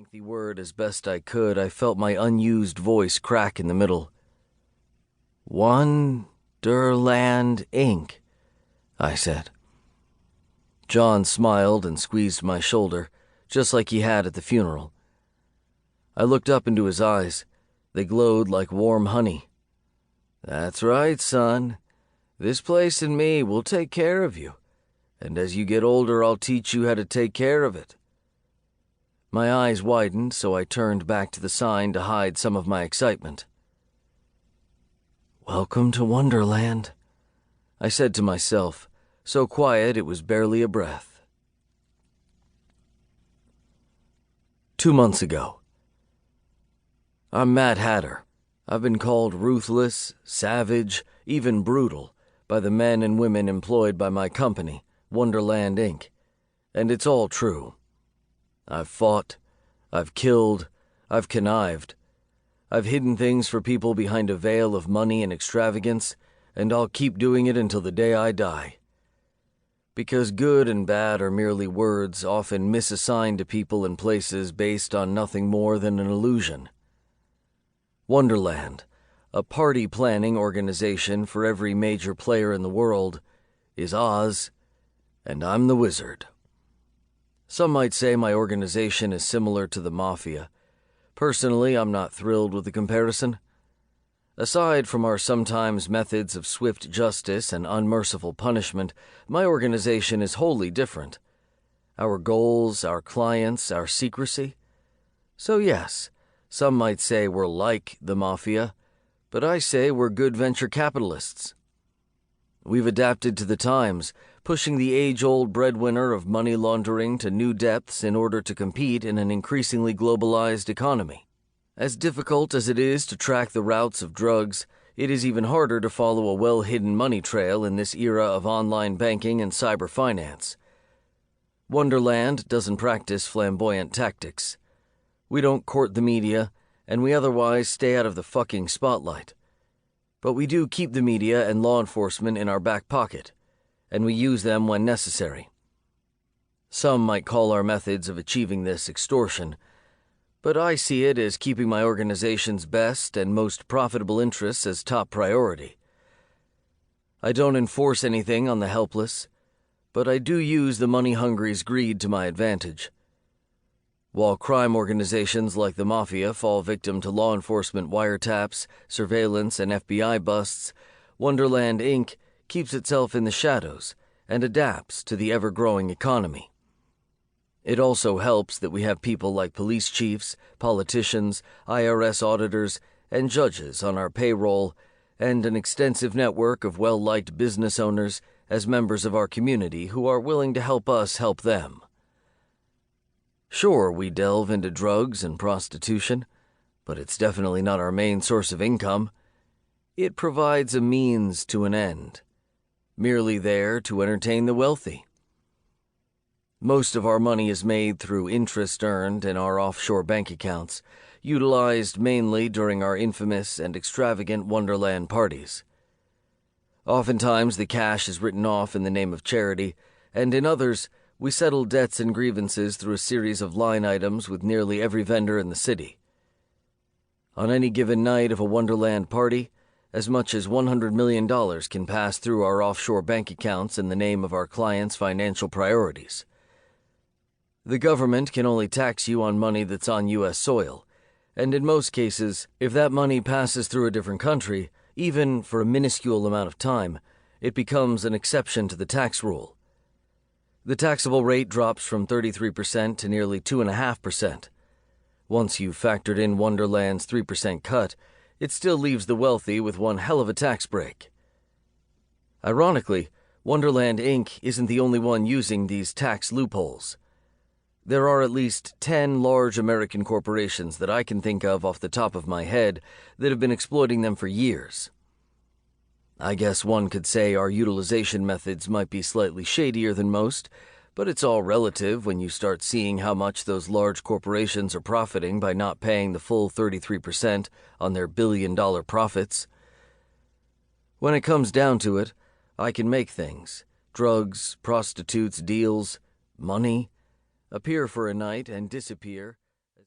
lengthy word as best I could, I felt my unused voice crack in the middle. Wonderland Inc., I said. John smiled and squeezed my shoulder, just like he had at the funeral. I looked up into his eyes. They glowed like warm honey. That's right, son. This place and me will take care of you, and as you get older, I'll teach you how to take care of it. My eyes widened, so I turned back to the sign to hide some of my excitement. Welcome to Wonderland, I said to myself, so quiet it was barely a breath. 2 months ago. I'm Mad Hatter. I've been called ruthless, savage, even brutal by the men and women employed by my company, Wonderland Inc., and it's all true. I've fought, I've killed, I've connived. I've hidden things for people behind a veil of money and extravagance, and I'll keep doing it until the day I die. Because good and bad are merely words often misassigned to people and places based on nothing more than an illusion. Wonderland, a party planning organization for every major player in the world, is Oz, and I'm the wizard. Some might say my organization is similar to the Mafia. Personally, I'm not thrilled with the comparison. Aside from our sometimes methods of swift justice and unmerciful punishment, my organization is wholly different. Our goals, our clients, our secrecy. So yes, some might say we're like the Mafia, but I say we're good venture capitalists. We've adapted to the times, pushing the age-old breadwinner of money laundering to new depths in order to compete in an increasingly globalized economy. As difficult as it is to track the routes of drugs, it is even harder to follow a well-hidden money trail in this era of online banking and cyber finance. Wonderland doesn't practice flamboyant tactics. We don't court the media, and we otherwise stay out of the fucking spotlight. But we do keep the media and law enforcement in our back pocket, and we use them when necessary. Some might call our methods of achieving this extortion, but I see it as keeping my organization's best and most profitable interests as top priority. I don't enforce anything on the helpless, but I do use the money-hungry's greed to my advantage. While crime organizations like the Mafia fall victim to law enforcement wiretaps, surveillance, and FBI busts, Wonderland Inc. keeps itself in the shadows and adapts to the ever-growing economy. It also helps that we have people like police chiefs, politicians, IRS auditors, and judges on our payroll, and an extensive network of well-liked business owners as members of our community who are willing to help us help them. Sure, we delve into drugs and prostitution, but it's definitely not our main source of income. It provides a means to an end, merely there to entertain the wealthy. Most of our money is made through interest earned in our offshore bank accounts, utilized mainly during our infamous and extravagant Wonderland parties. Oftentimes the cash is written off in the name of charity, and in others, we settle debts and grievances through a series of line items with nearly every vendor in the city. On any given night of a Wonderland party, as much as $100 million can pass through our offshore bank accounts in the name of our clients' financial priorities. The government can only tax you on money that's on U.S. soil, and in most cases, if that money passes through a different country, even for a minuscule amount of time, it becomes an exception to the tax rule. The taxable rate drops from 33% to nearly 2.5%. Once you've factored in Wonderland's 3% cut, it still leaves the wealthy with one hell of a tax break. Ironically, Wonderland Inc. isn't the only one using these tax loopholes. There are at least 10 large American corporations that I can think of off the top of my head that have been exploiting them for years. I guess one could say our utilization methods might be slightly shadier than most, but it's all relative when you start seeing how much those large corporations are profiting by not paying the full 33% on their billion-dollar profits. When it comes down to it, I can make things, drugs, prostitutes, deals, money, appear for a night and disappear